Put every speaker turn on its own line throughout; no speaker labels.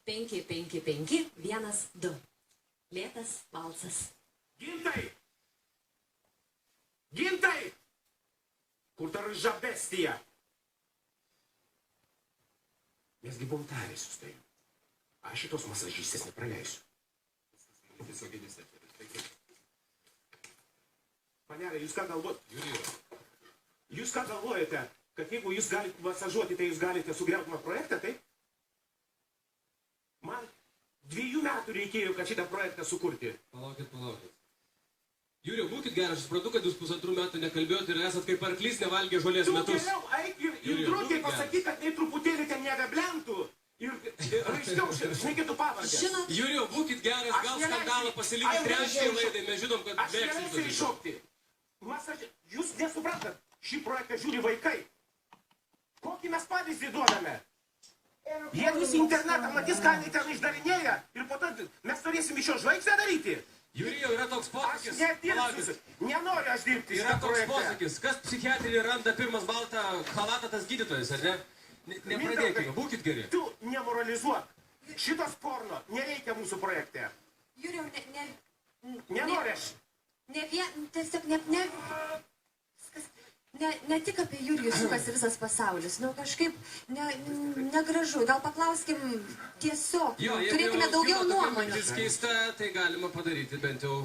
55512. Lėtas valsas.
Gintai! Gintai! Kur ta raiža bestija? Mesgi buvom tarę su tavim. Aš šitos masažystės nepraleisiu. Tiesioginis eteris. Panelė, jūs ką galvojate? Jūs ką galvojate, kad jeigu jūs galite masažuoti, tai jūs galite sugriauti mano projektą, taip? Man 2 metų reikėjo, kad šitą projektą sukurti.
Palaukit. Jurijau, būkit geras, aš suprantu, kad jūs 1,5 metų nekalbėjote ir esat kaip arklys nevalgė žolės metus.
Tu geriau eik ir drūkiai pasakyk, kad tai truputėlį ten neveblentų ir raiškiau šnekėtų pavardę.
Jurijau, būkit geras, gal skandalą pasilikit trečiai laidai, mes žinom, kad
aš neleisiu iššokti. Jūs nesuprantat, šį projektą žiūri vaikai. Kokį mes pavyzdį duodame? Jie visi internetą matys, ką jie ten išdarinėja ir po to mes turėsim iš jo žvaigždę daryti.
Jurijau, yra toks posakis.
Aš nedirbsiu. Nenoriu aš dirbti
šitą projektą. Yra toks posakis. Kas psichiatrinį randa pirmas baltą chalatą, tas gydytojas, ar ne? Nepradėkime, būkit geri.
Tu nemoralizuok. Šitos porno nereikia mūsų projekte.
Jurijau,
nenori aš.
Ne tik apie Jurijų sukasi visas pasaulis. Nu, kažkaip negražu. Gal paklauskim tiesiog. Turėkime daugiau nuomonių.
Jis keista, tai galima padaryti bent jau.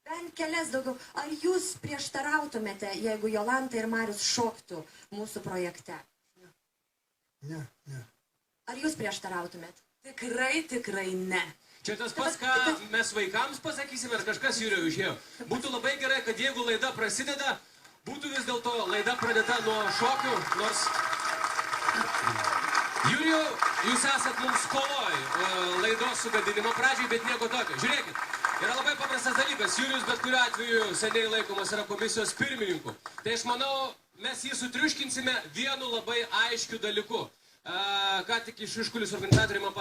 Bent kelias daugiau. Ar jūs prieštarautumėte, jeigu Jolanta ir Marius šoktų mūsų projekte?
Ne.
Ar jūs prieštarautumėt?
Tikrai ne.
Čia tas pats, ką mes vaikams pasakysime, ar kažkas Jurijau išėjo. Būtų labai gerai, kad jeigu laida prasideda, būtų vis dėlto laida pradėta nuo šokių, nors... Jurijau, jūs esat mums skoloj laidos sugadinimo pradžiai, bet nieko tokio. Žiūrėkit, yra labai paprastas dalykas. Jurijus bet kuriuo atveju seniai laikomas yra komisijos pirmininku. Tai aš manau, mes jį sutriuškinsime vienu labai aiškiu dalyku. Ką tik iš užkulis organizatoriai man